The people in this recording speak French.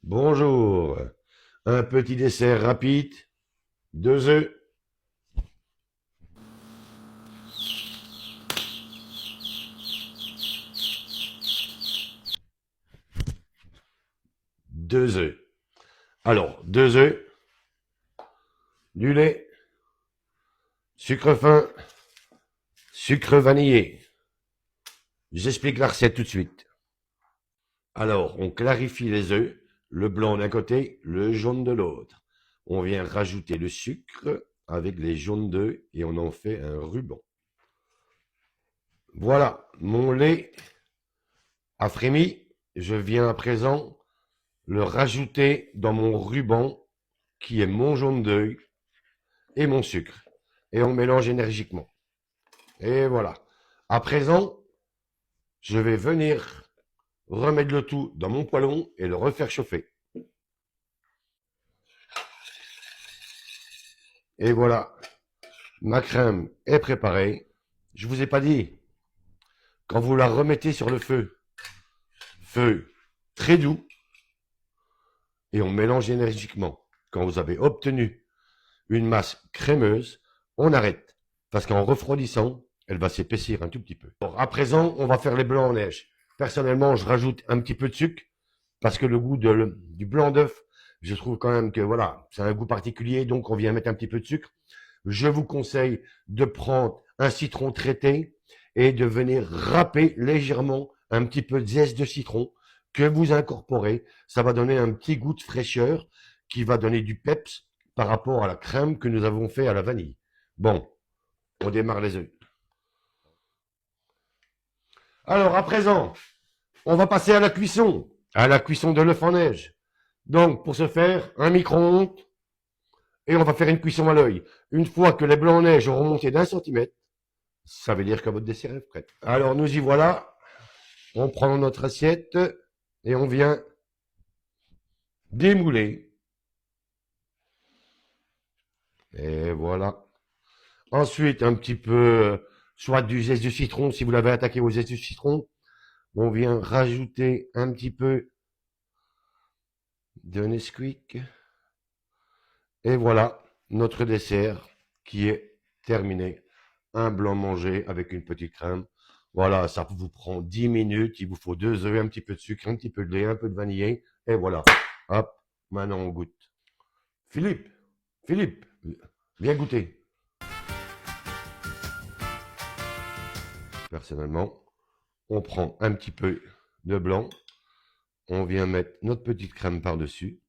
Bonjour. Un petit dessert rapide, 2 œufs, 2 œufs. Alors, 2 œufs, du lait, sucre fin, sucre vanillé. J'explique la recette tout de suite. Alors, on clarifie les œufs, le blanc d'un côté, le jaune de l'autre. On vient rajouter le sucre avec les jaunes d'œufs et on en fait un ruban. Voilà, mon lait a frémi. Je viens à présent le rajouter dans mon ruban qui est mon jaune d'œuf et mon sucre. Et on mélange énergiquement. Et voilà. À présent, je vais venir remettre le tout dans mon poêlon et le refaire chauffer. Et voilà, ma crème est préparée. Je vous ai pas dit, quand vous la remettez sur le feu très doux, et on mélange énergiquement. Quand vous avez obtenu une masse crémeuse, on arrête. Parce qu'en refroidissant, elle va s'épaissir un tout petit peu. Alors, à présent, on va faire les blancs en neige. Personnellement, je rajoute un petit peu de sucre parce que le goût du blanc d'œuf, je trouve quand même que voilà, c'est un goût particulier, donc on vient mettre un petit peu de sucre. Je vous conseille de prendre un citron traité et de venir râper légèrement un petit peu de zeste de citron que vous incorporez. Ça va donner un petit goût de fraîcheur qui va donner du peps par rapport à la crème que nous avons fait à la vanille. Bon, on démarre les œufs. Alors, à présent, on va passer à la cuisson de l'œuf en neige. Donc, pour ce faire, un micro-ondes, et on va faire une cuisson à l'œil. Une fois que les blancs en neige auront monté d'1 centimètre, ça veut dire que votre dessert est prêt. Alors, nous y voilà. On prend notre assiette et on vient démouler. Et voilà. Ensuite, un petit peu, soit du zeste de citron, si vous l'avez attaqué au zeste de citron. On vient rajouter un petit peu de Nesquik. Et voilà, notre dessert qui est terminé. Un blanc mangé avec une petite crème. Voilà, ça vous prend 10 minutes. Il vous faut 2 œufs, un petit peu de sucre, un petit peu de lait, un peu de vanillé. Et voilà. Hop, maintenant on goûte. Philippe, Philippe, viens goûter. Personnellement, on prend un petit peu de blanc. On vient mettre notre petite crème par-dessus.